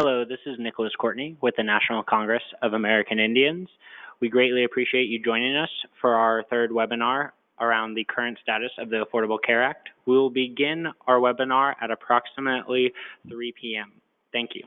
Hello, this is Nicholas Courtney with the National Congress of American Indians. We greatly appreciate you joining us for our third webinar around the current status of the Affordable Care Act. We will begin our webinar at approximately 3 p.m. Thank you.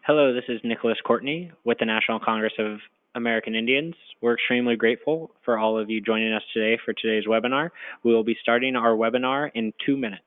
Hello, this is Nicholas Courtney with the National Congress of American Indians. We're extremely grateful for all of you joining us today for today's webinar. We will be starting our webinar in 2 minutes.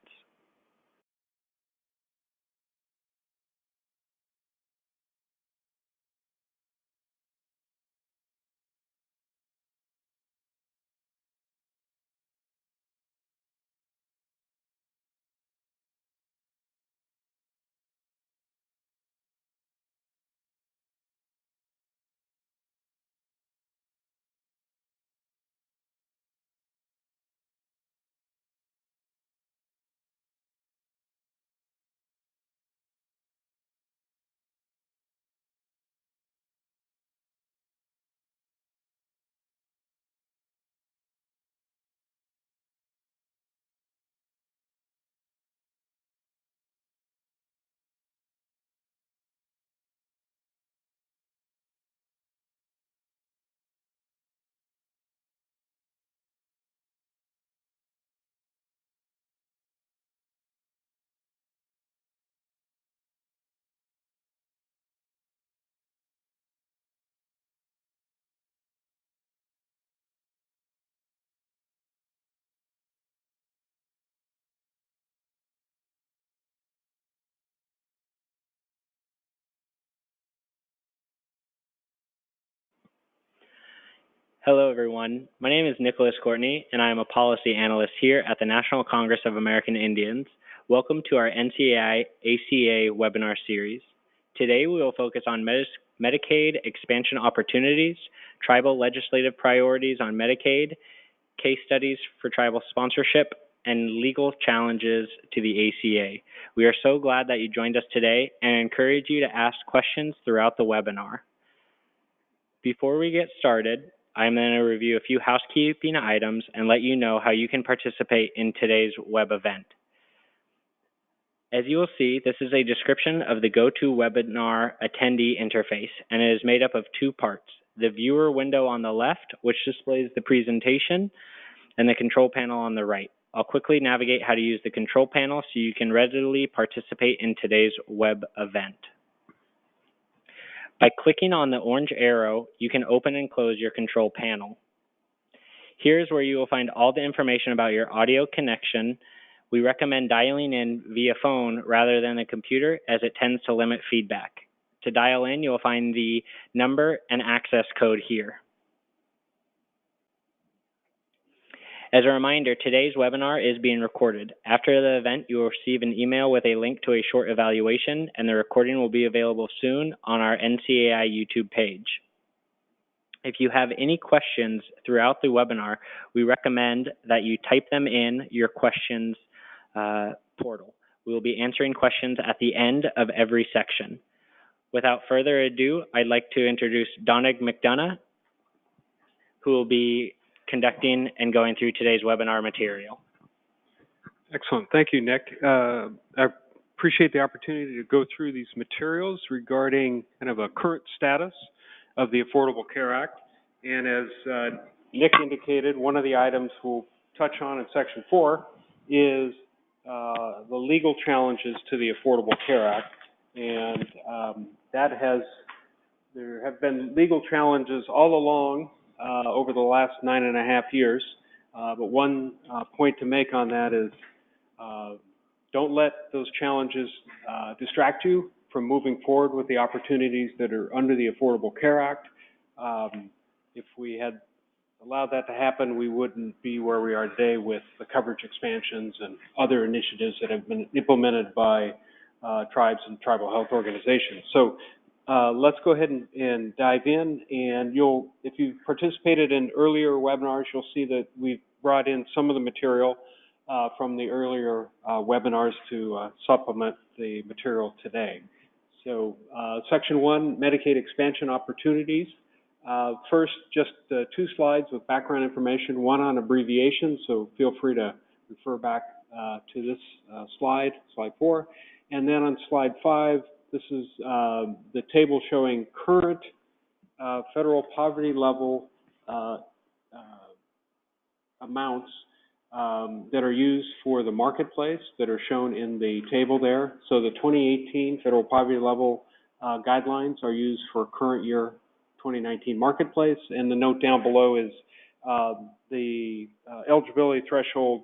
Hello, everyone. My name is Nicholas Courtney, and I am a policy analyst here at the National Congress of American Indians. Welcome to our NCAI ACA webinar series. Today, we will focus on Medicaid expansion opportunities, tribal legislative priorities on Medicaid, case studies for tribal sponsorship, and legal challenges to the ACA. We are so glad that you joined us today and encourage you to ask questions throughout the webinar. Before we get started, I'm going to review a few housekeeping items and let you know how you can participate in today's web event. As you will see, this is a description of the GoToWebinar attendee interface, and it is made up of 2 parts: the viewer window on the left, which displays the presentation, and the control panel on the right. I'll quickly navigate how to use the control panel so you can readily participate in today's web event. By clicking on the orange arrow, you can open and close your control panel. Here's where you will find all the information about your audio connection. We recommend dialing in via phone rather than a computer, as it tends to limit feedback. To dial in, you'll find the number and access code here. As a reminder, today's webinar is being recorded. After the event, you will receive an email with a link to a short evaluation, and the recording will be available soon on our NCAI YouTube page. If you have any questions throughout the webinar, we recommend that you type them in your questions portal. We will be answering questions at the end of every section. Without further ado, I'd like to introduce Donnig McDonough, who will be conducting and going through today's webinar material. Excellent. Thank you, Nick. I appreciate the opportunity to go through these materials regarding kind of a current status of the Affordable Care Act. And as Nick indicated, one of the items we'll touch on in Section 4 is the legal challenges to the Affordable Care Act. And there have been legal challenges all along over the last 9.5 years. But one point to make on that is don't let those challenges distract you from moving forward with the opportunities that are under the Affordable Care Act. If we had allowed that to happen, we wouldn't be where we are today with the coverage expansions and other initiatives that have been implemented by tribes and tribal health organizations. So let's go ahead and dive in. And if you participated in earlier webinars, you'll see that we've brought in some of the material from the earlier webinars to supplement the material today. So Section 1, Medicaid expansion opportunities. First, just 2 slides with background information, one on abbreviation, so feel free to refer back to this slide 4. And then on slide 5, this is the table showing current federal poverty level amounts that are used for the marketplace that are shown in the table there. So the 2018 federal poverty level guidelines are used for current year 2019 marketplace, and the note down below is the eligibility threshold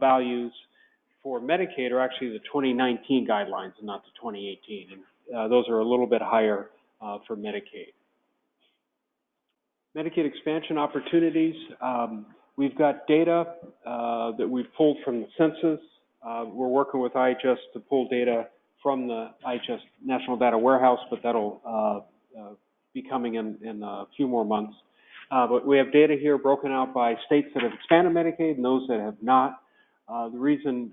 values for Medicaid are actually the 2019 guidelines and not the 2018, and those are a little bit higher for Medicaid. Medicaid expansion opportunities. We've got data that we've pulled from the census. We're working with IHS to pull data from the IHS National Data Warehouse, but that'll be coming in a few more months. But we have data here broken out by states that have expanded Medicaid and those that have not. The reason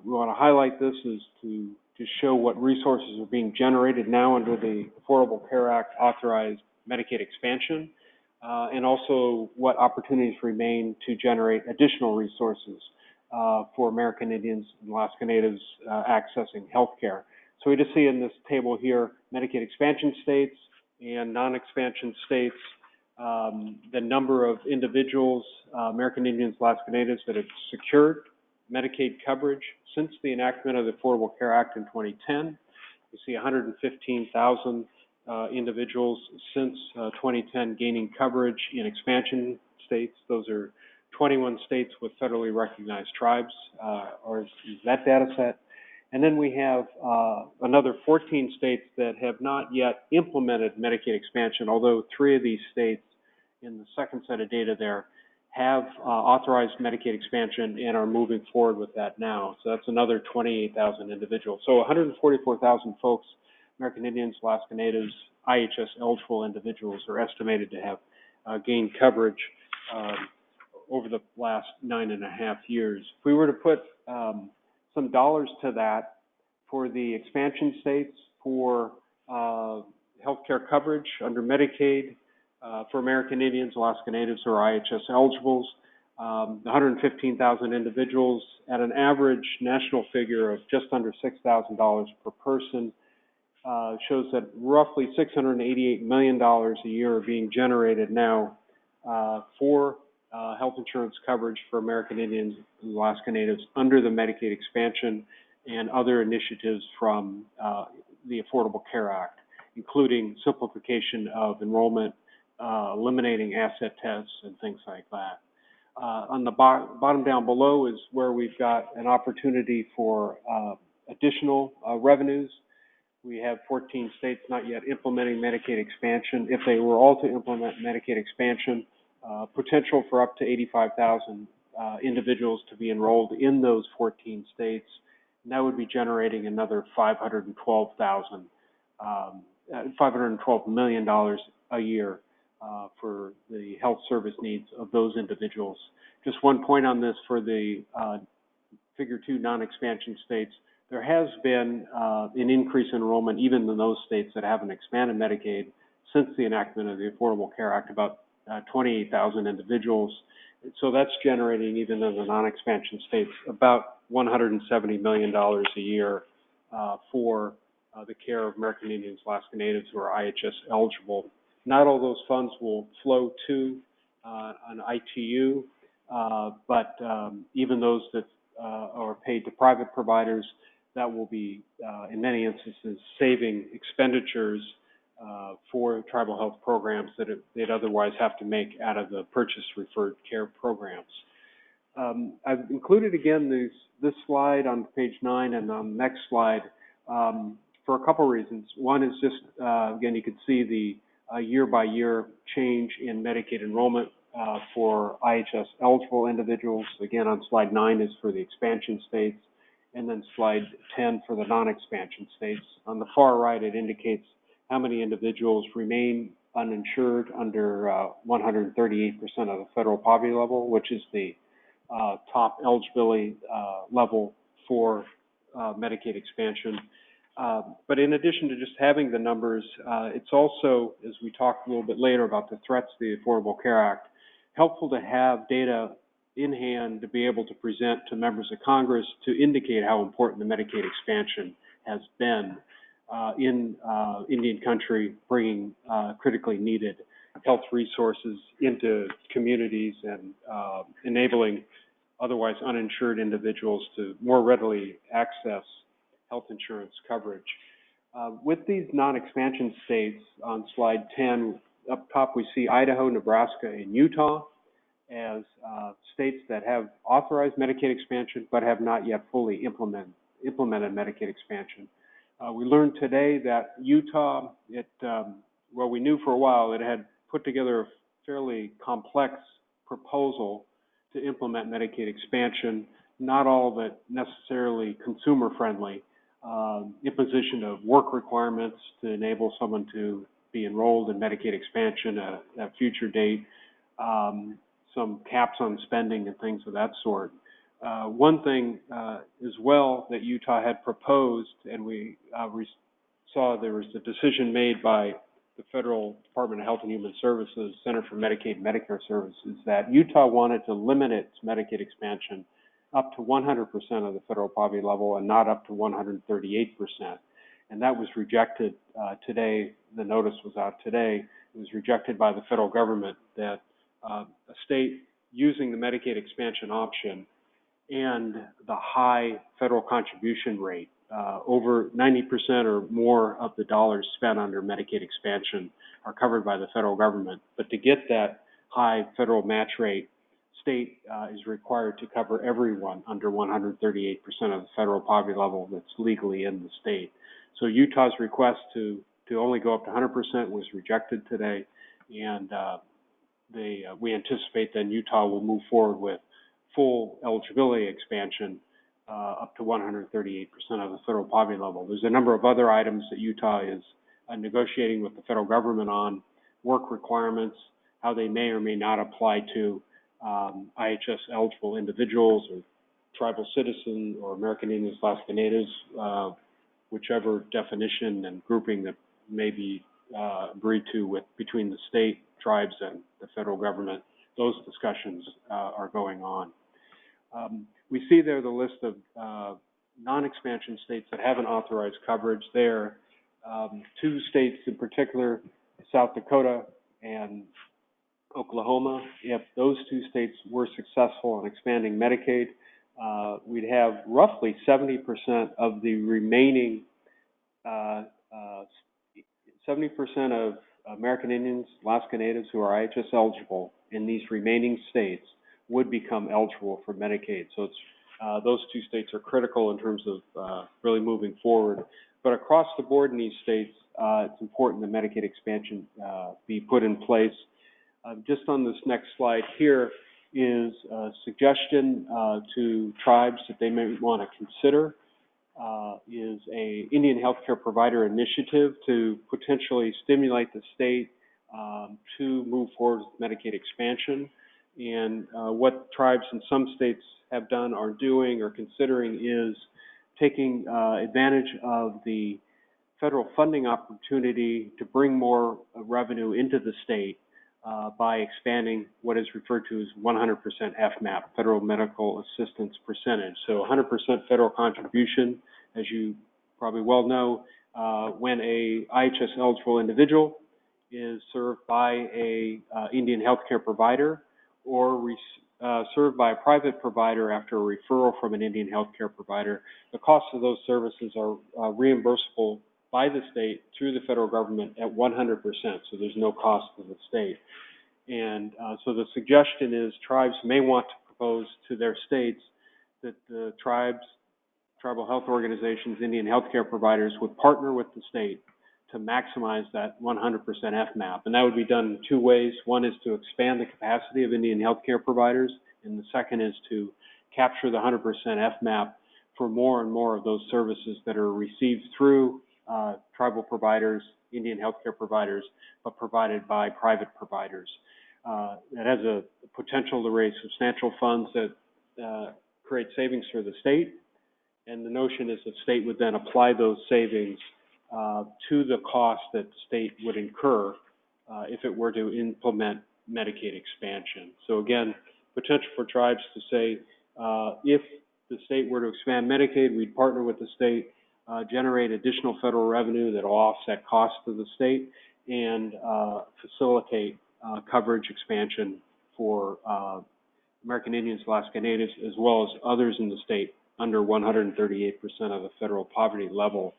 we want to highlight this is to show what resources are being generated now under the Affordable Care Act authorized Medicaid expansion, and also what opportunities remain to generate additional resources for American Indians and Alaska Natives accessing health care. So we just see in this table here, Medicaid expansion states and non-expansion states, the number of individuals, American Indians, Alaska Natives, that have secured Medicaid coverage since the enactment of the Affordable Care Act in 2010. You see 115,000 individuals since 2010 gaining coverage in expansion states. Those are 21 states with federally recognized tribes, or is that data set. And then we have another 14 states that have not yet implemented Medicaid expansion, although 3 of these states in the second set of data there have authorized Medicaid expansion and are moving forward with that now. So that's another 28,000 individuals. So 144,000 folks, American Indians, Alaska Natives, IHS eligible individuals are estimated to have gained coverage over the last 9.5 years. If we were to put some dollars to that for the expansion states for healthcare coverage under Medicaid for American Indians, Alaska Natives, or IHS eligibles, 115,000 individuals at an average national figure of just under $6,000 per person, shows that roughly $688 million a year are being generated now for health insurance coverage for American Indians and Alaska Natives under the Medicaid expansion and other initiatives from the Affordable Care Act, including simplification of enrollment, eliminating asset tests, and things like that. On the bottom down below is where we've got an opportunity for additional revenues. We have 14 states not yet implementing Medicaid expansion. If they were all to implement Medicaid expansion, potential for up to 85,000 individuals to be enrolled in those 14 states, and that would be generating another $512 million a year for the health service needs of those individuals. Just one point on this for the Figure 2 non-expansion states. There has been an increase in enrollment even in those states that haven't expanded Medicaid since the enactment of the Affordable Care Act, about 28,000 individuals. So that's generating, even in the non-expansion states, about $170 million a year for the care of American Indians, Alaska Natives who are IHS eligible. Not all those funds will flow to an ITU, but even those that are paid to private providers, that will be, in many instances, saving expenditures for tribal health programs that they'd otherwise have to make out of the purchase referred care programs. I've included again this slide on page 9 and on the next slide for a couple reasons. One is just, again, you can see the year-by-year change in Medicaid enrollment for IHS eligible individuals. Again, on slide 9 is for the expansion states, and then slide 10 for the non-expansion states. On the far right, it indicates how many individuals remain uninsured under 138% of the federal poverty level, which is the top eligibility level for Medicaid expansion. But in addition to just having the numbers, it's also, as we talk a little bit later about the threats to the Affordable Care Act, helpful to have data in hand to be able to present to members of Congress to indicate how important the Medicaid expansion has been in Indian country, bringing critically needed health resources into communities and enabling otherwise uninsured individuals to more readily access health insurance coverage. With these non-expansion states on slide 10, up top we see Idaho, Nebraska, and Utah as states that have authorized Medicaid expansion but have not yet fully implemented Medicaid expansion. We learned today that Utah, well, we knew for a while it had put together a fairly complex proposal to implement Medicaid expansion, not all of it necessarily consumer friendly. Imposition of work requirements to enable someone to be enrolled in Medicaid expansion at a future date, some caps on spending and things of that sort. One thing as well that Utah had proposed, and we saw there was a decision made by the Federal Department of Health and Human Services, Center for Medicaid and Medicare Services, that Utah wanted to limit its Medicaid expansion up to 100% of the federal poverty level and not up to 138%. And that was rejected today. The notice was out today. It was rejected by the federal government that a state using the Medicaid expansion option and the high federal contribution rate, over 90% or more of the dollars spent under Medicaid expansion are covered by the federal government. But to get that high federal match rate, state is required to cover everyone under 138% of the federal poverty level that's legally in the state. So Utah's request to only go up to 100% was rejected today, and we anticipate then Utah will move forward with full eligibility expansion up to 138% of the federal poverty level. There's a number of other items that Utah is negotiating with the federal government on, work requirements, how they may or may not apply to IHS eligible individuals or tribal citizens or American Indians, Alaska Natives, whichever definition and grouping that may be agreed to between the state, tribes, and the federal government. Those discussions are going on. We see there the list of non-expansion states that haven't authorized coverage there. Two states in particular, South Dakota and Oklahoma. If those two states were successful in expanding Medicaid, we'd have roughly 70% of the remaining 70% of American Indians, Alaska Natives who are IHS eligible in these remaining states would become eligible for Medicaid. So it's, those two states are critical in terms of really moving forward. But across the board in these states, it's important that Medicaid expansion be put in place. Just on this next slide here is a suggestion to tribes that they may want to consider is a Indian healthcare provider initiative to potentially stimulate the state to move forward with Medicaid expansion. And what tribes in some states have done, are doing, or considering is taking advantage of the federal funding opportunity to bring more revenue into the state by expanding what is referred to as 100% FMAP, Federal Medical Assistance Percentage. So 100% federal contribution, as you probably well know, when a IHS eligible individual is served by a Indian healthcare provider or served by a private provider after a referral from an Indian healthcare provider, the cost of those services are reimbursable by the state through the federal government at 100%, so there's no cost to the state. And so the suggestion is tribes may want to propose to their states that the tribal health organizations, Indian healthcare providers would partner with the state to maximize that 100% FMAP. And that would be done in two ways. One is to expand the capacity of Indian healthcare providers, and the second is to capture the 100% FMAP for more and more of those services that are received through tribal providers, Indian healthcare providers, but provided by private providers. It has a potential to raise substantial funds that create savings for the state, and the notion is the state would then apply those savings to the cost that the state would incur if it were to implement Medicaid expansion. So again, potential for tribes to say, if the state were to expand Medicaid, we'd partner with the state, generate additional federal revenue that will offset costs to the state, and facilitate coverage expansion for American Indians, Alaska Natives, as well as others in the state under 138% of the federal poverty level.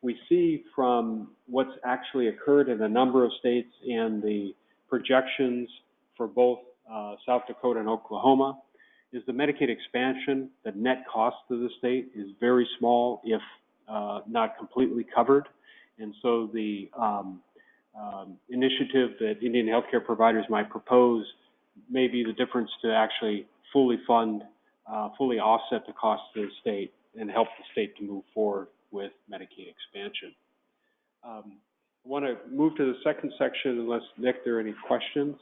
We see from what's actually occurred in a number of states and the projections for both South Dakota and Oklahoma is the Medicaid expansion, the net cost to the state is very small, if not completely covered. And so the initiative that Indian healthcare providers might propose may be the difference to actually fully fund, fully offset the cost to the state and help the state to move forward with Medicaid expansion. I want to move to the second section unless, Nick, there are any questions?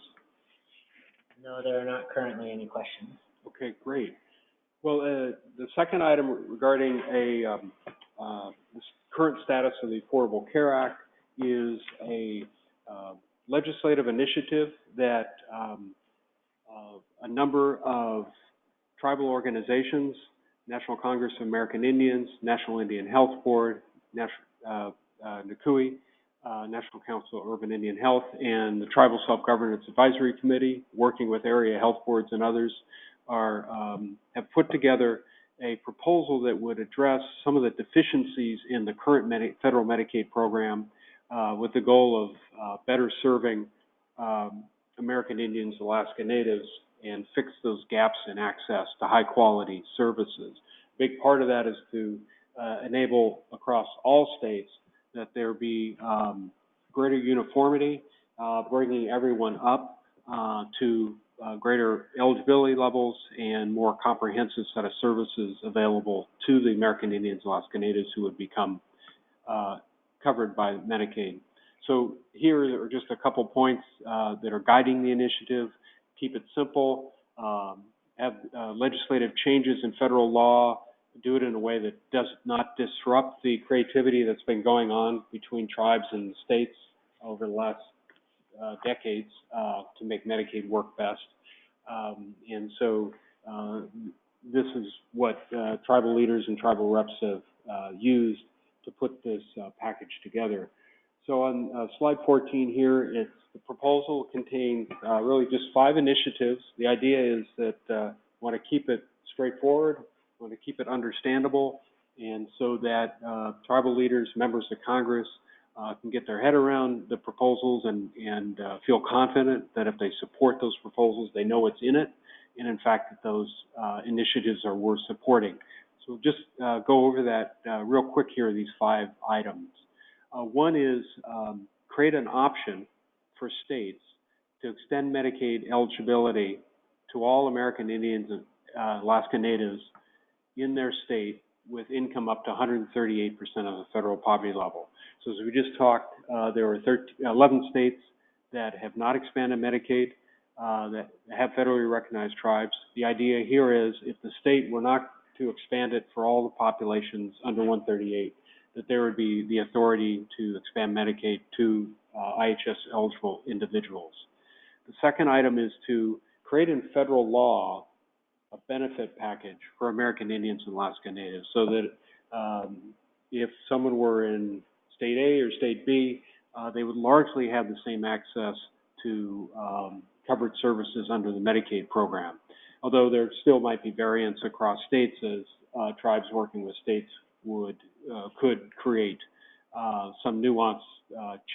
No, there are not currently any questions. Okay, great. Well, the second item regarding this current status of the Affordable Care Act is a legislative initiative that a number of tribal organizations, National Congress of American Indians, National Indian Health Board, NCUI, National Council of Urban Indian Health, and the Tribal Self-Governance Advisory Committee, working with area health boards and others, have put together a proposal that would address some of the deficiencies in the current federal Medicaid program with the goal of better serving American Indians, Alaska Natives, and fix those gaps in access to high quality services. A big part of that is to enable across all states that there be greater uniformity, bringing everyone up to greater eligibility levels and more comprehensive set of services available to the American Indians, Alaska Natives who would become covered by Medicaid. So here are just a couple points that are guiding the initiative. Keep it simple, have legislative changes in federal law, do it in a way that does not disrupt the creativity that's been going on between tribes and states over the last decades to make Medicaid work best. And so this is what tribal leaders and tribal reps have used to put this package together. So on slide 14 here, the proposal contains really just 5 initiatives. The idea is that I want to keep it straightforward, want to keep it understandable, and so that tribal leaders, members of Congress can get their head around the proposals and feel confident that if they support those proposals, they know what's in it, and in fact that those initiatives are worth supporting. So just go over that real quick here, these 5 items. One is create an option for states to extend Medicaid eligibility to all American Indians and Alaska Natives in their state with income up to 138% of the federal poverty level. So as we just talked, there are 11 states that have not expanded Medicaid, that have federally recognized tribes. The idea here is if the state were not to expand it for all the populations under 138, that there would be the authority to expand Medicaid to IHS eligible individuals. The second item is to create in federal law a benefit package for American Indians and Alaska Natives so that if someone were in state A or state B, they would largely have the same access to covered services under the Medicaid program. Although there still might be variance across states as tribes working with states could create some nuanced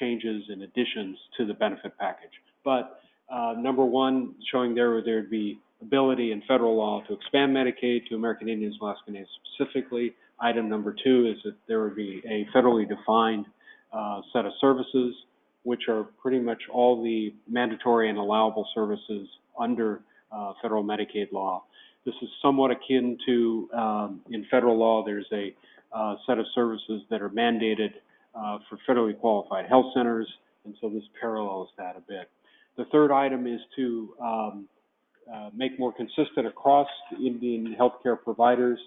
changes and additions to the benefit package. But number one, showing there'd be ability in federal law to expand Medicaid to American Indians, Alaska Natives specifically. Item number 2 is that there would be a federally defined set of services, which are pretty much all the mandatory and allowable services under federal Medicaid law. This is somewhat akin to, in federal law, there's a set of services that are mandated for federally qualified health centers, and so this parallels that a bit. The third item is to make more consistent across Indian healthcare providers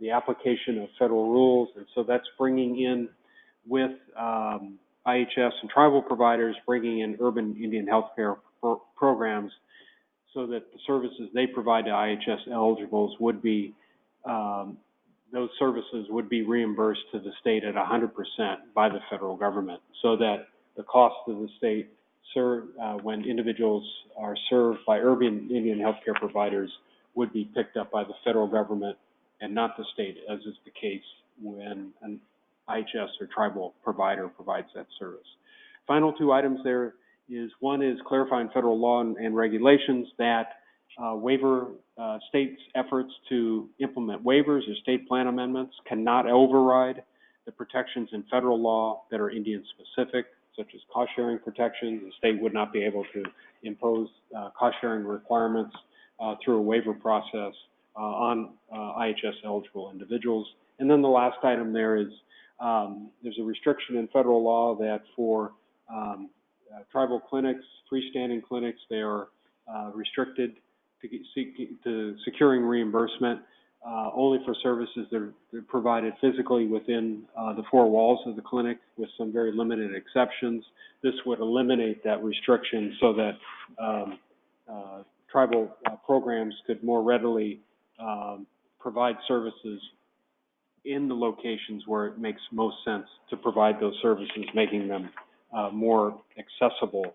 the application of federal rules, and so that's bringing in with IHS and tribal providers, bringing in urban Indian healthcare programs so that the services they provide to IHS eligibles would be, those services would be reimbursed to the state at 100% by the federal government, so that the cost of the state when individuals are served by urban Indian healthcare providers would be picked up by the federal government and not the state, as is the case when IHS or tribal provider provides that service. Final two items there is one is clarifying federal law and regulations that waiver states' efforts to implement waivers or state plan amendments cannot override the protections in federal law that are Indian specific, such as cost sharing protections. The state would not be able to impose cost sharing requirements through a waiver process on IHS eligible individuals. And then the last item there is there's a restriction in federal law that for tribal clinics, freestanding clinics, they are restricted to securing reimbursement only for services that are provided physically within the four walls of the clinic, with some very limited exceptions. This would eliminate that restriction so that tribal programs could more readily provide services in the locations where it makes most sense to provide those services, making them more accessible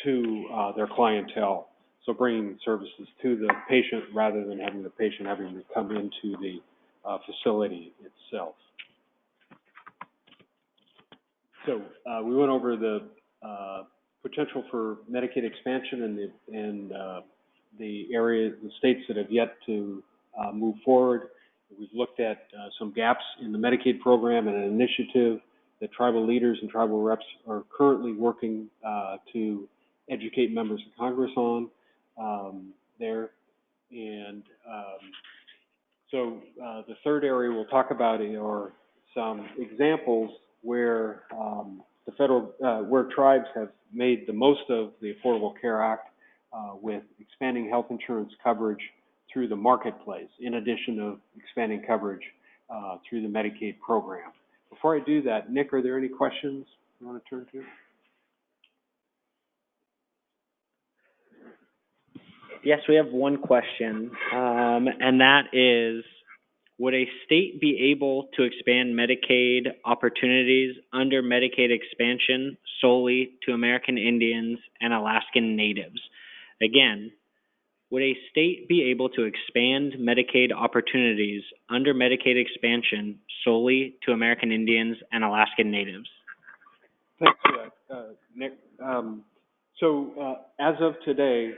to their clientele. So bringing services to the patient rather than having the patient having to come into the facility itself. So we went over the potential for Medicaid expansion in the area, the states that have yet to move forward. We've looked at some gaps in the Medicaid program and an initiative that tribal leaders and tribal reps are currently working to educate members of Congress on there. And so the third area we'll talk about are some examples where the federal, where tribes have made the most of the Affordable Care Act with expanding health insurance coverage through the marketplace, in addition of expanding coverage through the Medicaid program. Before I do that, Nick, are there any questions you want to turn to? Yes, we have one question, and that is, would a state be able to expand Medicaid opportunities under Medicaid expansion solely to American Indians and Alaskan Natives? Again, would a state be able to expand Medicaid opportunities under Medicaid expansion solely to American Indians and Alaskan Natives? Thanks for that, Nick. As of today,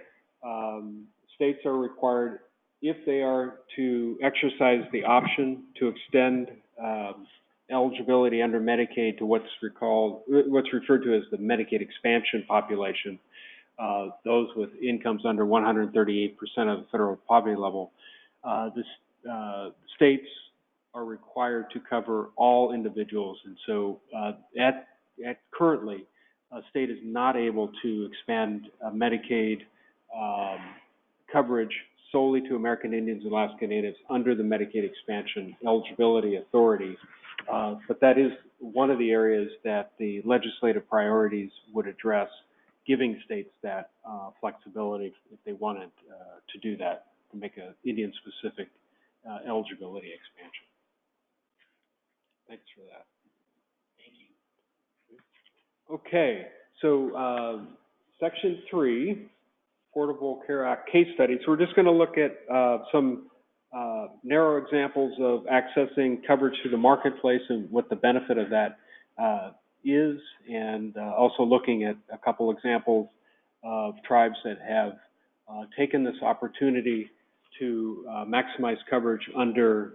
states are required, if they are to exercise the option to extend eligibility under Medicaid to what's referred to as the Medicaid expansion population, those with incomes under 138% of the federal poverty level, the states are required to cover all individuals. And so currently, a state is not able to expand Medicaid coverage solely to American Indians and Alaska Natives under the Medicaid expansion eligibility authority. But that is one of the areas that the legislative priorities would address, giving states that flexibility if they wanted to do that, to make an Indian-specific eligibility expansion. Thanks for that. Thank you. Okay, so Section 3, Affordable Care Act case studies. So we're just going to look at some narrow examples of accessing coverage through the marketplace and what the benefit of that is, and also looking at a couple examples of tribes that have taken this opportunity to maximize coverage under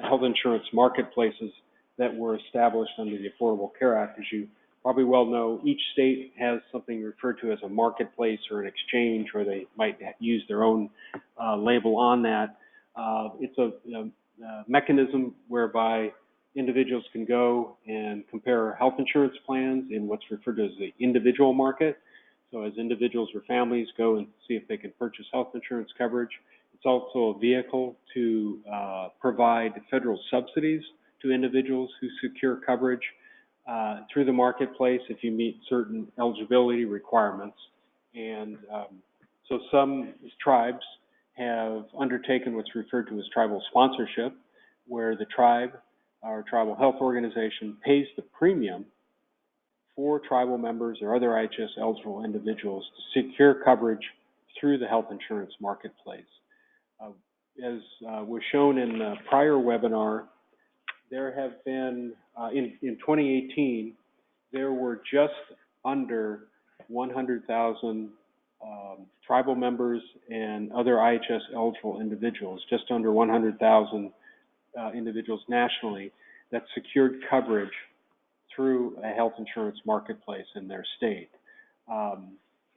health insurance marketplaces that were established under the Affordable Care Act. As you probably well know, each state has something referred to as a marketplace or an exchange, or they might use their own label on that. It's a mechanism whereby individuals can go and compare health insurance plans in what's referred to as the individual market. So as individuals or families go and see if they can purchase health insurance coverage. It's also a vehicle to provide federal subsidies to individuals who secure coverage through the marketplace if you meet certain eligibility requirements. And so some tribes have undertaken what's referred to as tribal sponsorship, where the tribe or tribal health organization pays the premium for tribal members or other IHS eligible individuals to secure coverage through the health insurance marketplace. As was shown in the prior webinar, there have been in 2018, there were just under 100,000 tribal members and other IHS eligible individuals, just under 100,000 individuals nationally that secured coverage through a health insurance marketplace in their state.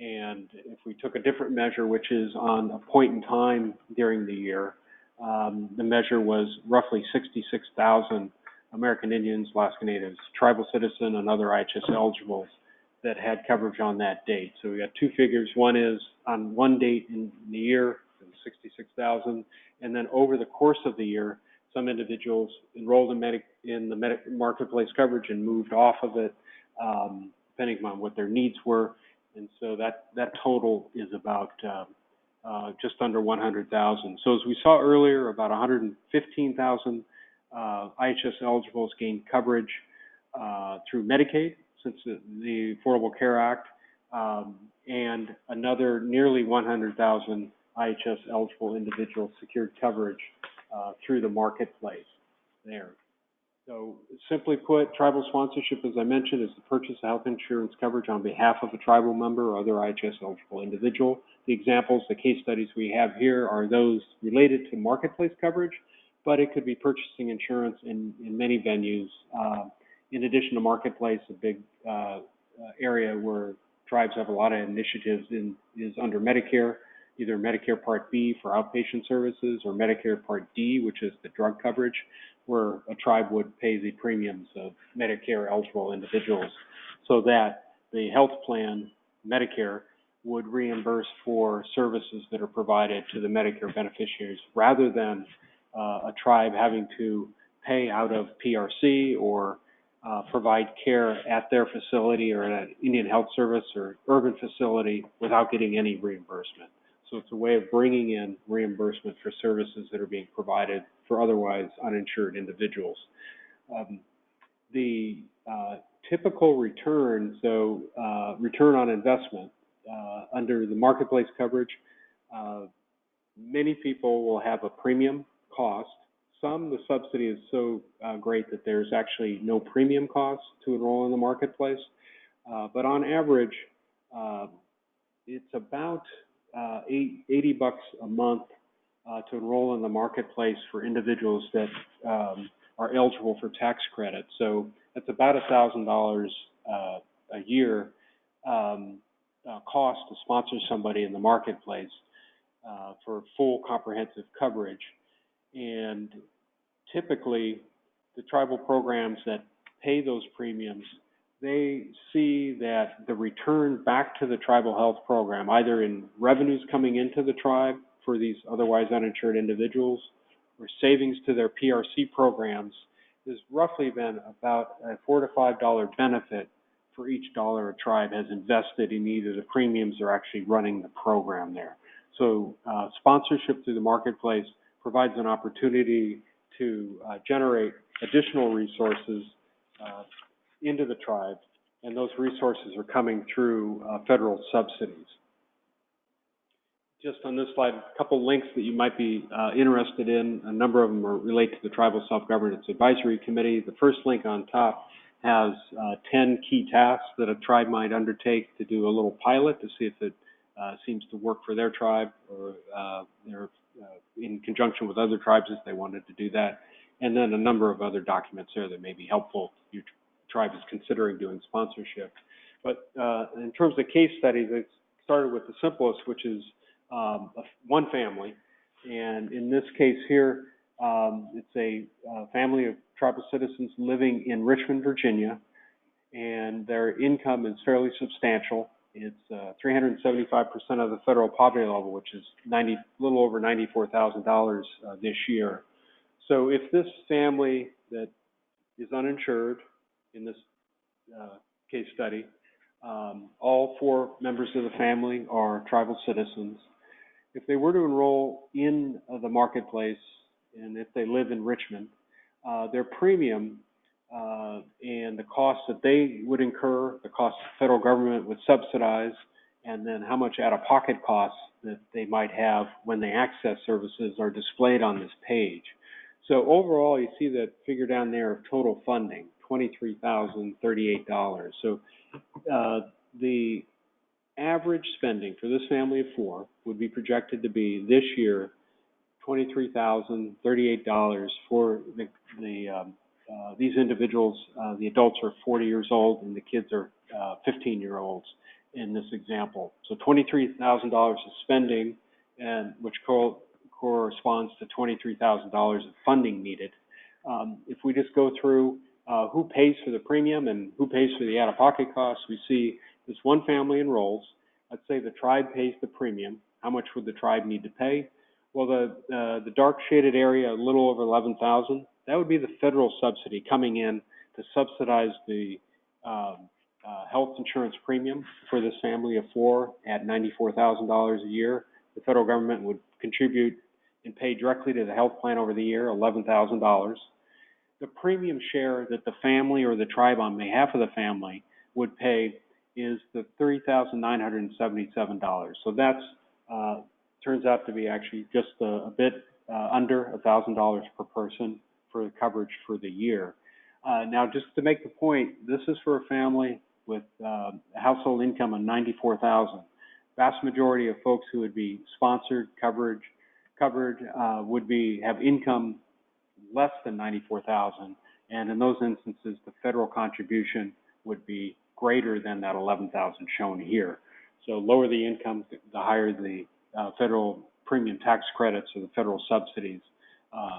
And if we took a different measure, which is on a point in time during the year, the measure was roughly 66,000 American Indians, Alaska Natives, tribal citizen, and other IHS eligibles that had coverage on that date. So we got two figures. One is on one date in the year, 66,000, and then over the course of the year, some individuals enrolled in the marketplace coverage and moved off of it, depending on what their needs were. And so that total is about just under 100,000. So as we saw earlier, about 115,000 IHS eligibles gained coverage through Medicaid since the Affordable Care Act, and another nearly 100,000 IHS eligible individuals secured coverage through the marketplace there. So simply put, tribal sponsorship, as I mentioned, is the purchase of health insurance coverage on behalf of a tribal member or other IHS eligible individual. The examples, the case studies we have here are those related to marketplace coverage, but it could be purchasing insurance in many venues. In addition to marketplace, a big area where tribes have a lot of initiatives is under Medicare, either Medicare Part B for outpatient services or Medicare Part D, which is the drug coverage, where a tribe would pay the premiums of Medicare eligible individuals so that the health plan, Medicare, would reimburse for services that are provided to the Medicare beneficiaries rather than a tribe having to pay out of PRC or provide care at their facility or at an Indian Health Service or urban facility without getting any reimbursement. So it's a way of bringing in reimbursement for services that are being provided for otherwise uninsured individuals. The typical return, so return on investment under the marketplace coverage, many people will have a premium cost. Some, the subsidy is so great that there's actually no premium cost to enroll in the marketplace. But on average, it's about $80 a month to enroll in the marketplace for individuals that are eligible for tax credit. So that's about $1,000 a year cost to sponsor somebody in the marketplace for full comprehensive coverage. And typically, the tribal programs that pay those premiums, they see that the return back to the tribal health program, either in revenues coming into the tribe for these otherwise uninsured individuals or savings to their PRC programs, has roughly been about a $4 to $5 benefit for each dollar a tribe has invested in either the premiums or actually running the program there. So sponsorship through the marketplace provides an opportunity to generate additional resources into the tribe, and those resources are coming through federal subsidies. Just on this slide, a couple links that you might be interested in. A number of them are related to the Tribal Self-Governance Advisory Committee. The first link on top has 10 key tasks that a tribe might undertake to do a little pilot to see if it seems to work for their tribe, or they're in conjunction with other tribes if they wanted to do that. And then a number of other documents there that may be helpful if your tribe is considering doing sponsorship. But in terms of case studies, it started with the simplest, which is one family. And in this case here, it's a family of tribal citizens living in Richmond, Virginia, and their income is fairly substantial. It's 375% of the federal poverty level, which is a little over $94,000 this year. So if this family that is uninsured in this case study, all 4 members of the family are tribal citizens. If they were to enroll in the marketplace, and if they live in Richmond, their premium and the costs that they would incur, the costs the federal government would subsidize, and then how much out-of-pocket costs that they might have when they access services are displayed on this page. So overall, you see that figure down there of total funding, $23,038. So the average spending for this family of four would be projected to be this year $23,038 for these individuals. The adults are 40 years old and the kids are 15-year-olds in this example. So $23,000 of spending, and which corresponds to $23,000 of funding needed. If we just go through who pays for the premium and who pays for the out-of-pocket costs, we see this one family enrolls. Let's say the tribe pays the premium. How much would the tribe need to pay? Well, the dark shaded area, a little over $11,000, that would be the federal subsidy coming in to subsidize the health insurance premium for this family of four at $94,000 a year. The federal government would contribute and pay directly to the health plan over the year, $11,000. The premium share that the family or the tribe on behalf of the family would pay is the $3,977. So that's turns out to be actually just a bit under $1,000 per person for the coverage for the year. Now, just to make the point, this is for a family with a household income of $94,000. Vast majority of folks who would be sponsored covered would have income less than $94,000, and in those instances, the federal contribution would be greater than that $11,000 shown here. So lower the income, the higher the federal premium tax credits or the federal subsidies,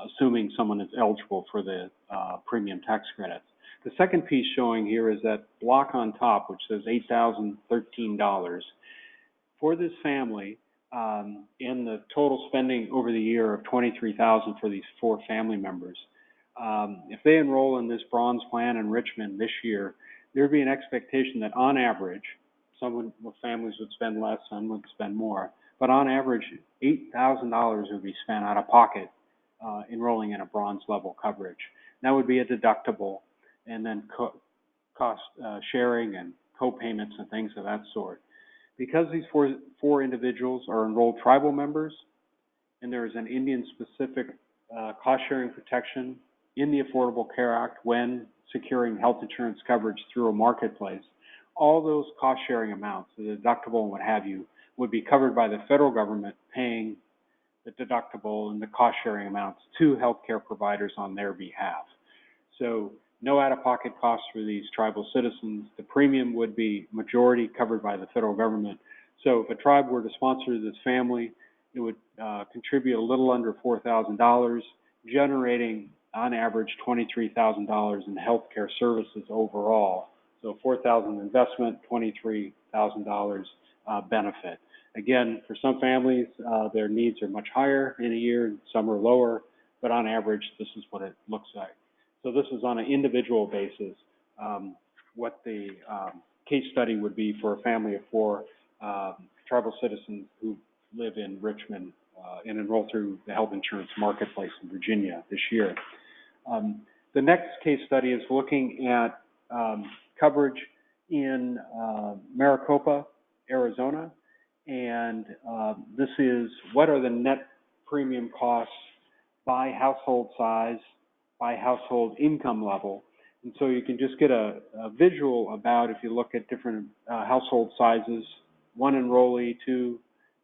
assuming someone is eligible for the premium tax credits. The second piece showing here is that block on top, which says $8,013. For this family, in the total spending over the year of $23,000 for these four family members, if they enroll in this bronze plan in Richmond this year, there would be an expectation that on average, some families would spend less, some would spend more, but on average, $8,000 would be spent out of pocket enrolling in a bronze level coverage. That would be a deductible, and then cost sharing and co-payments and things of that sort. Because these four individuals are enrolled tribal members, and there is an Indian-specific cost-sharing protection in the Affordable Care Act when securing health insurance coverage through a marketplace, all those cost-sharing amounts, the deductible and what have you, would be covered by the federal government paying the deductible and the cost-sharing amounts to healthcare providers on their behalf. So no out-of-pocket costs for these tribal citizens. The premium would be majority covered by the federal government. So if a tribe were to sponsor this family, it would contribute a little under $4,000, generating on average $23,000 in healthcare services overall. So $4,000 investment, $23,000 benefit. Again, for some families, their needs are much higher in a year, some are lower, but on average, this is what it looks like. So this is on an individual basis, what the case study would be for a family of four tribal citizens who live in Richmond and enroll through the health insurance marketplace in Virginia this year. The next case study is looking at coverage in Maricopa, Arizona, and this is what are the net premium costs by household size, by household income level. And so you can just get a visual about, if you look at different household sizes, one enrollee, two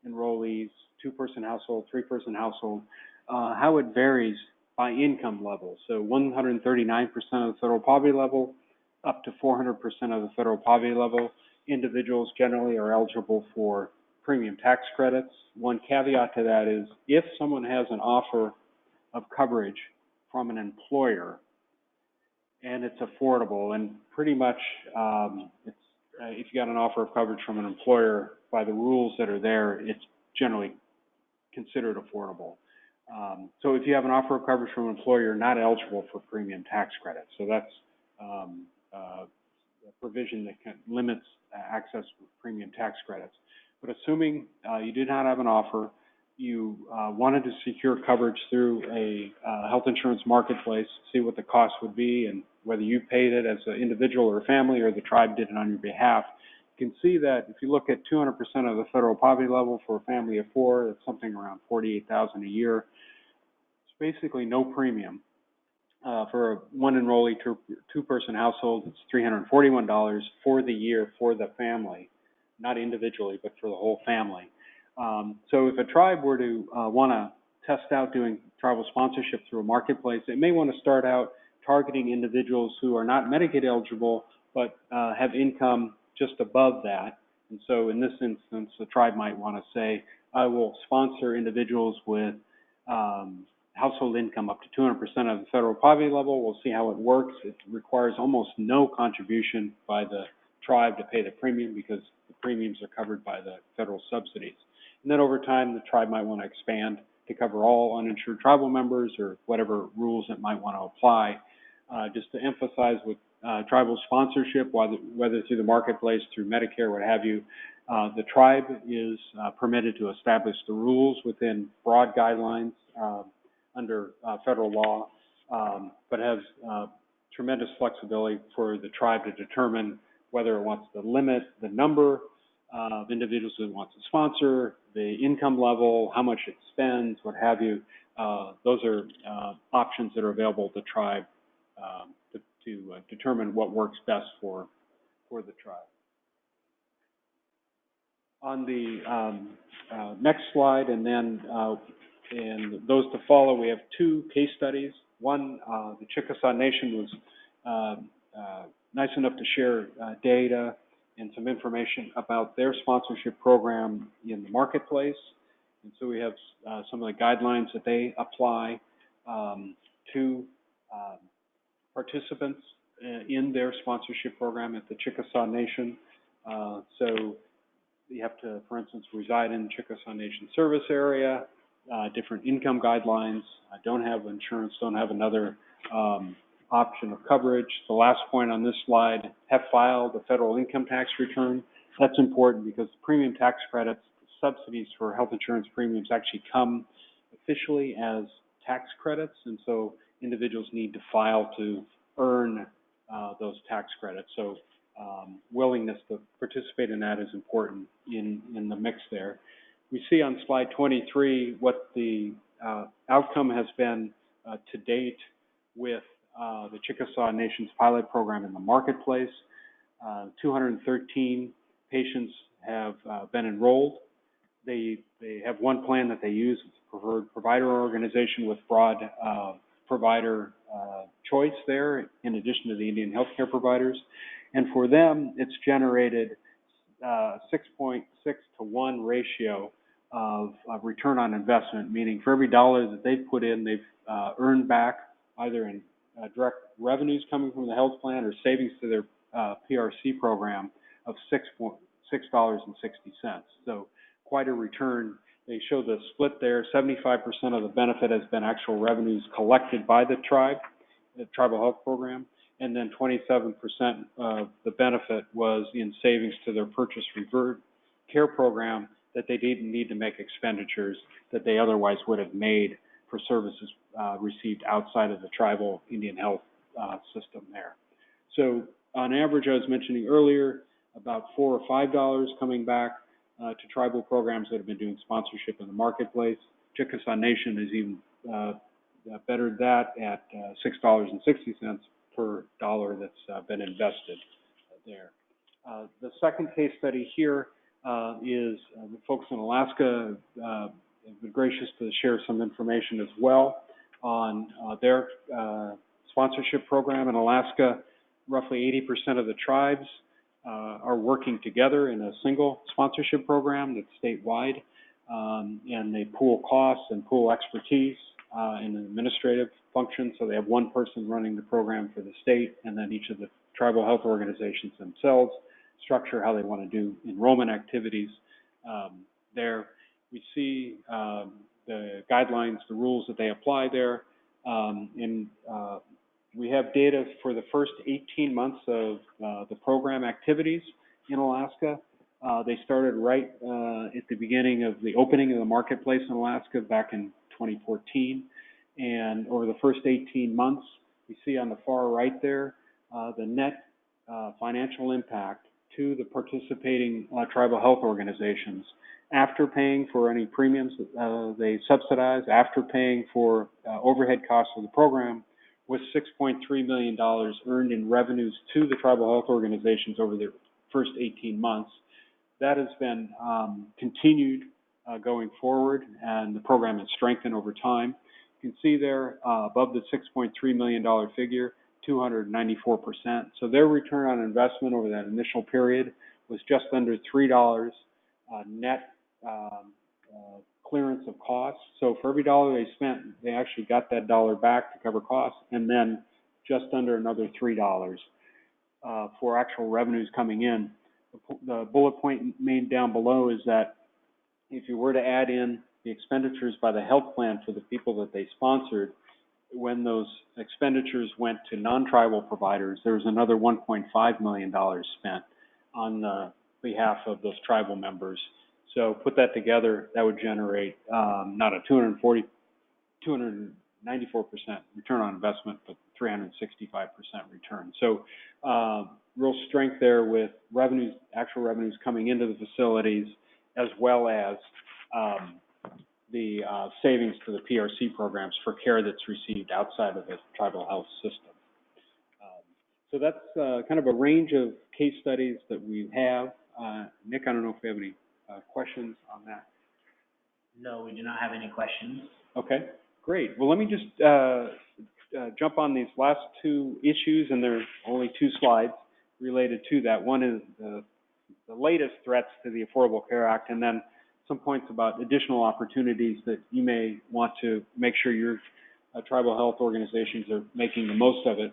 enrollees, two-person household, three-person household, how it varies by income level. So 139% of the federal poverty level, up to 400% of the federal poverty level. Individuals generally are eligible for premium tax credits. One caveat to that is if someone has an offer of coverage from an employer and it's affordable, and pretty much if you got an offer of coverage from an employer, by the rules that are there, it's generally considered affordable. So if you have an offer of coverage from an employer, you're not eligible for premium tax credits. So that's a provision that limits access to premium tax credits. But assuming you did not have an offer, you wanted to secure coverage through a health insurance marketplace, see what the cost would be and whether you paid it as an individual or a family or the tribe did it on your behalf, you can see that if you look at 200% of the federal poverty level for a family of four, that's something around $48,000 a year. It's basically no premium. For a one enrollee, two-person household, it's $341 for the year for the family, not individually, but for the whole family. So if a tribe were to want to test out doing tribal sponsorship through a marketplace, it may want to start out targeting individuals who are not Medicaid eligible, but have income just above that. And so in this instance, the tribe might want to say, I will sponsor individuals with household income up to 200% of the federal poverty level. We'll see how it works. It requires almost no contribution by the tribe to pay the premium because the premiums are covered by the federal subsidies. And then over time, the tribe might want to expand to cover all uninsured tribal members or whatever rules it might want to apply. Just to emphasize with tribal sponsorship, whether through the marketplace, through Medicare, what have you, the tribe is permitted to establish the rules within broad guidelines under federal law, but has tremendous flexibility for the tribe to determine whether it wants to limit the number of individuals it wants to sponsor, the income level, how much it spends, what have you. Those are options that are available to the tribe to determine what works best for the tribe. On the next slide, and then and those to follow, we have two case studies. One, the Chickasaw Nation was nice enough to share data and some information about their sponsorship program in the marketplace. And so we have some of the guidelines that they apply to participants in their sponsorship program at the Chickasaw Nation. So you have to, for instance, reside in the Chickasaw Nation service area, different income guidelines, don't have insurance, don't have another option of coverage. The last point on this slide, have filed a federal income tax return. That's important because premium tax credits, subsidies for health insurance premiums actually come officially as tax credits, and so individuals need to file to earn those tax credits. So willingness to participate in that is important in the mix there. We see on slide 23 what the outcome has been to date with the Chickasaw Nation's pilot program in the marketplace. 213 patients have been enrolled. They have one plan that they use. It's a preferred provider organization with broad provider choice there, in addition to the Indian healthcare providers. And for them, it's generated 6.6 to 1 ratio of return on investment, meaning for every dollar that they've put in, they've earned back either in direct revenues coming from the health plan or savings to their PRC program of $6.60. So quite a return. They show the split there. 75% of the benefit has been actual revenues collected by the tribe, the tribal health program, and then 27% of the benefit was in savings to their purchase revert care program that they didn't need to make expenditures that they otherwise would have made for services received outside of the tribal Indian health system there. So on average, I was mentioning earlier, about $4 or $5 coming back to tribal programs that have been doing sponsorship in the marketplace. Chickasaw Nation is even bettered that at $6.60 per dollar that's been invested there. The second case study here is the folks in Alaska have been gracious to share some information as well on their sponsorship program in Alaska. Roughly 80% of the tribes are working together in a single sponsorship program that's statewide, and they pool costs and pool expertise in an administrative function. So they have one person running the program for the state, and then each of the tribal health organizations themselves structure how they want to do enrollment activities there. We see the guidelines, the rules that they apply there, and we have data for the first 18 months of the program activities in Alaska. They started right at the beginning of the opening of the marketplace in Alaska back in 2014. And over the first 18 months, we see on the far right there, the net financial impact to the participating tribal health organizations after paying for any premiums they subsidize, after paying for overhead costs of the program, with $6.3 million earned in revenues to the tribal health organizations over the first 18 months. That has been continued going forward, and the program has strengthened over time. You can see there above the $6.3 million figure, 294%. So their return on investment over that initial period was just under $3 net clearance of costs. So for every dollar they spent, they actually got that dollar back to cover costs, and then just under another $3 for actual revenues coming in. The bullet point made down below is that if you were to add in the expenditures by the health plan for the people that they sponsored, when those expenditures went to non-tribal providers, there was another $1.5 million spent on behalf of those tribal members. So put that together, that would generate not a 294% return on investment, but 365% return. So real strength there with revenues, actual revenues coming into the facilities, as well as the savings to the PRC programs for care that's received outside of the tribal health system. So that's kind of a range of case studies that we have. Nick, I don't know if we have any questions on that. No, we do not have any questions. Okay, great. Well, let me just jump on these last two issues, and there are only two slides related to that. One is the latest threats to the Affordable Care Act, and then some points about additional opportunities that you may want to make sure your tribal health organizations are making the most of it.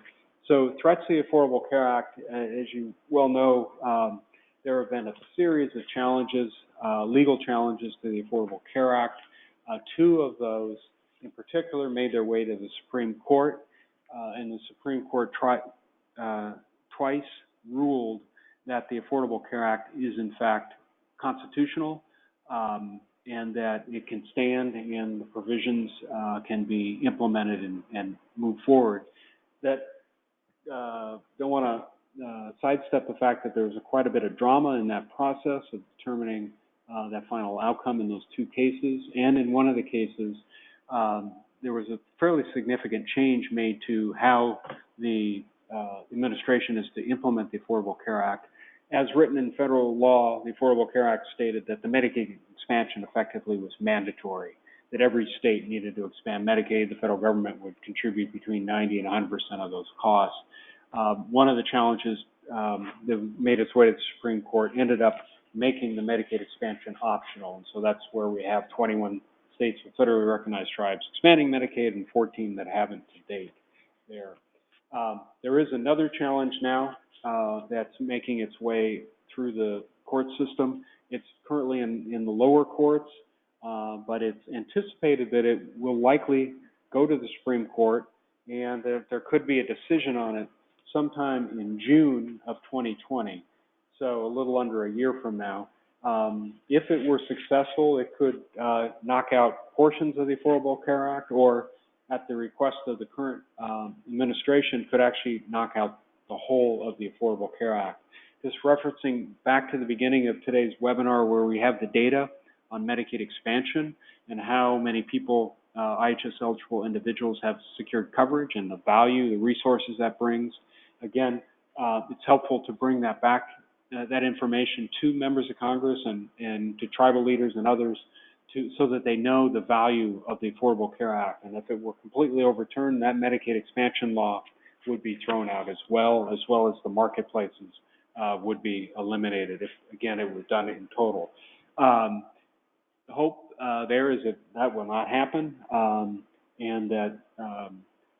So threats to the Affordable Care Act, as you well know, there have been a series of challenges, legal challenges to the Affordable Care Act. Two of those in particular made their way to the Supreme Court, and the Supreme Court twice ruled that the Affordable Care Act is in fact constitutional, and that it can stand and the provisions can be implemented and move forward. That don't want to sidestep the fact that there was quite a bit of drama in that process of determining that final outcome in those two cases. And in one of the cases, there was a fairly significant change made to how the administration is to implement the Affordable Care Act. As written in federal law, the Affordable Care Act stated that the Medicaid expansion effectively was mandatory, that every state needed to expand Medicaid. The federal government would contribute between 90 and 100% of those costs. One of the challenges that made its way to the Supreme Court ended up making the Medicaid expansion optional. And so that's where we have 21 states with federally recognized tribes expanding Medicaid and 14 that haven't to date there. There is another challenge now that's making its way through the court system. It's currently in the lower courts, but it's anticipated that it will likely go to the Supreme Court, and that there could be a decision on it sometime in June of 2020, so a little under a year from now. If it were successful, it could knock out portions of the Affordable Care Act, or at the request of the current administration, could actually knock out the whole of the Affordable Care Act. Just referencing back to the beginning of today's webinar, where we have the data on Medicaid expansion and how many people, IHS eligible individuals, have secured coverage and the value, the resources that brings. Again, it's helpful to bring that back, that information to members of Congress and to tribal leaders and others, so that they know the value of the Affordable Care Act. And if it were completely overturned, that Medicaid expansion law would be thrown out as well as the marketplaces would be eliminated if, again, it was done in total. The hope there is that will not happen, and that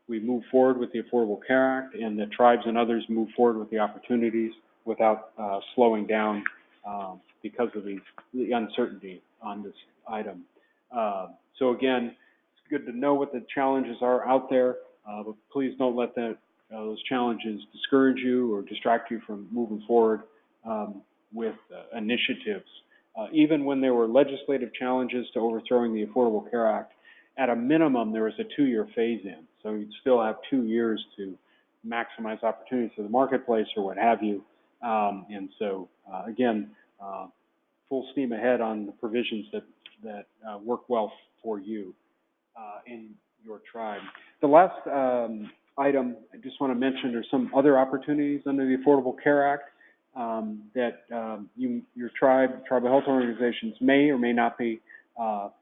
we move forward with the Affordable Care Act, and that tribes and others move forward with the opportunities without slowing down because of the uncertainty on this item. So again, it's good to know what the challenges are out there, but please don't let those challenges discourage you or distract you from moving forward with initiatives. Even when there were legislative challenges to overthrowing the Affordable Care Act, at a minimum, there was a 2-year phase-in. So you'd still have 2 years to maximize opportunities for the marketplace or what have you. And so, again, full steam ahead on the provisions that work well for you in your tribe. The last item I just want to mention are some other opportunities under the Affordable Care Act that your tribal health organizations may or may not be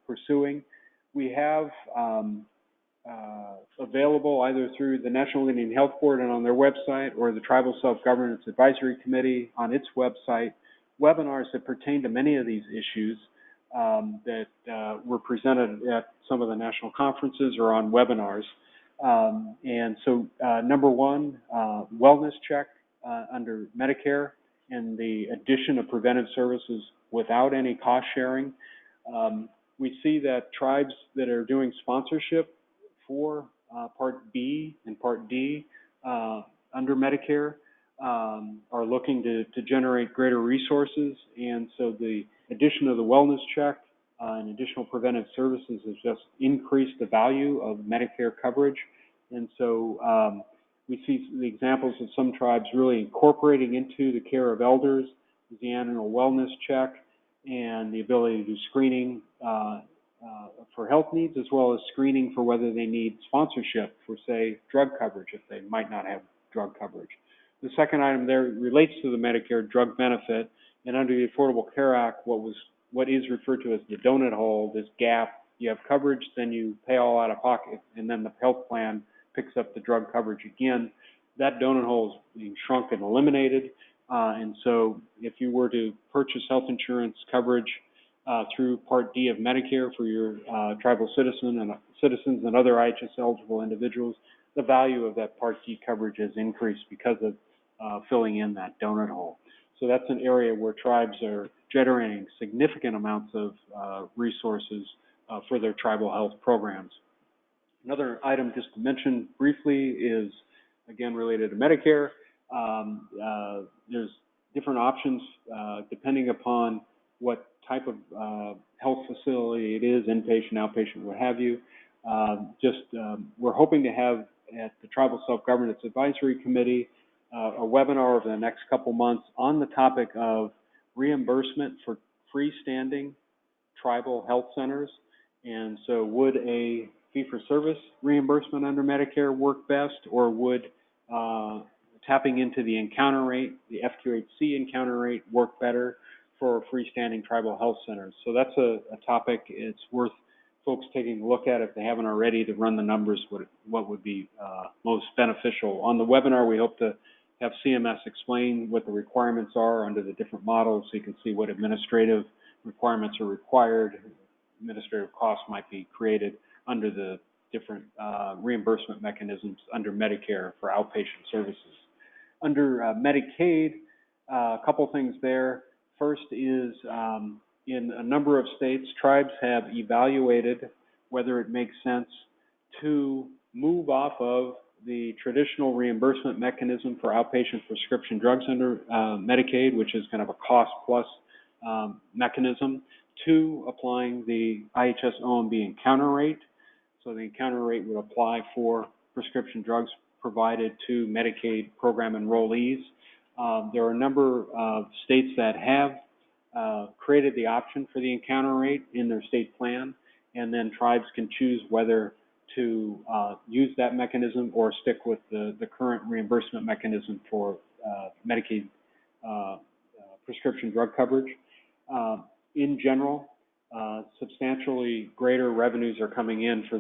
pursuing. We have available either through the National Indian Health Board and on their website, or the Tribal Self-Governance Advisory Committee on its website, webinars that pertain to many of these issues that were presented at some of the national conferences or on webinars. And so number one, wellness check under Medicare and the addition of preventive services without any cost sharing. We see that tribes that are doing sponsorship for Part B and Part D under Medicare are looking to generate greater resources, and so the addition of the wellness check and additional preventive services has just increased the value of Medicare coverage. And so we see the examples of some tribes really incorporating into the care of elders the annual wellness check and the ability to do screening for health needs, as well as screening for whether they need sponsorship for, say, drug coverage if they might not have drug coverage. The second item there relates to the Medicare drug benefit, and under the Affordable Care Act, what is referred to as the donut hole, this gap. You have coverage, then you pay all out of pocket, and then the health plan picks up the drug coverage again. That donut hole is being shrunk and eliminated, and so if you were to purchase health insurance coverage through Part D of Medicare for your tribal citizens and other IHS eligible individuals, the value of that Part D coverage has increased because of filling in that donut hole. So that's an area where tribes are generating significant amounts of resources for their tribal health programs. Another item just to mention briefly is, again, related to Medicare. There's different options depending upon what type of health facility it is, inpatient, outpatient, what have you. We're hoping to have at the Tribal Self-Governance Advisory Committee a webinar over the next couple months on the topic of reimbursement for freestanding tribal health centers. And so would a fee-for-service reimbursement under Medicare work best, or would tapping into the encounter rate, the FQHC encounter rate, work better for freestanding tribal health centers? So that's a topic it's worth folks taking a look at if they haven't already, to run the numbers, what would be most beneficial. On the webinar, we hope to have CMS explain what the requirements are under the different models, so you can see what administrative requirements are required, administrative costs might be created under the different reimbursement mechanisms under Medicare for outpatient services. Under Medicaid, a couple things there. First is in a number of states, tribes have evaluated whether it makes sense to move off of the traditional reimbursement mechanism for outpatient prescription drugs under Medicaid, which is kind of a cost-plus mechanism, to applying the IHS OMB encounter rate. So the encounter rate would apply for prescription drugs provided to Medicaid program enrollees. There are a number of states that have created the option for the encounter rate in their state plan, and then tribes can choose whether to use that mechanism or stick with the current reimbursement mechanism for Medicaid prescription drug coverage. In general, substantially greater revenues are coming in for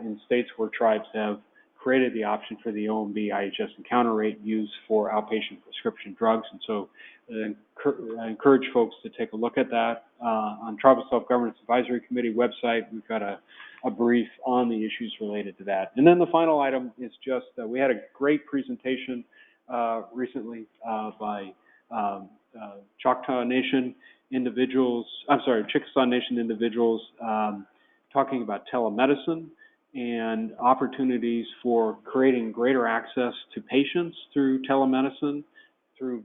in states where tribes have created the option for the OMB IHS encounter rate used for outpatient prescription drugs. And so I encourage folks to take a look at that. On Tribal Self-Governance Advisory Committee website, we've got a brief on the issues related to that. And then the final item is just we had a great presentation recently by Choctaw Nation individuals, Chickasaw Nation individuals talking about telemedicine and opportunities for creating greater access to patients through telemedicine, through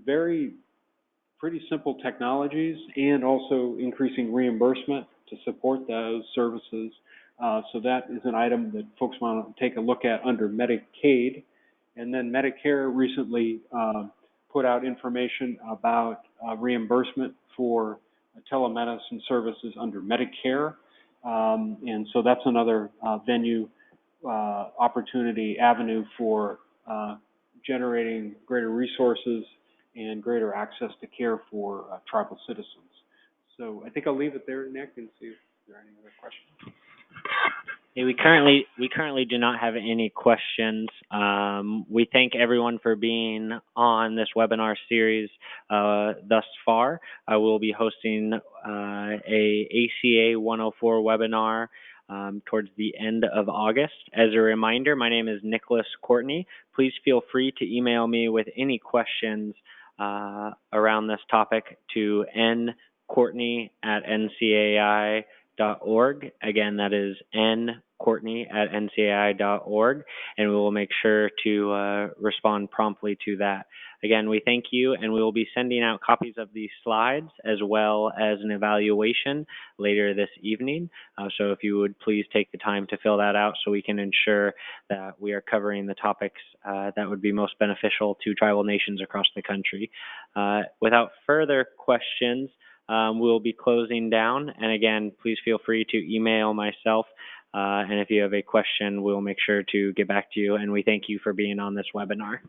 pretty simple technologies, and also increasing reimbursement to support those services. So that is an item that folks want to take a look at under Medicaid. And then Medicare recently put out information about reimbursement for telemedicine services under Medicare. And so that's another venue avenue for generating greater resources and greater access to care for tribal citizens. So I think I'll leave it there, Nick, and see if there are any other questions. Hey, we currently do not have any questions. We thank everyone for being on this webinar series thus far. I will be hosting a ACA 104 webinar towards the end of August. As a reminder, my name is Nicholas Courtney. Please feel free to email me with any questions around this topic to ncourtney@ncai.org. Again, that is ncourtney@ncai.org, and we will make sure to respond promptly to that. Again, we thank you, and we will be sending out copies of these slides as well as an evaluation later this evening. So if you would please take the time to fill that out so we can ensure that we are covering the topics that would be most beneficial to tribal nations across the country. Without further questions, we'll be closing down. And again, please feel free to email myself. And if you have a question, we'll make sure to get back to you. And we thank you for being on this webinar.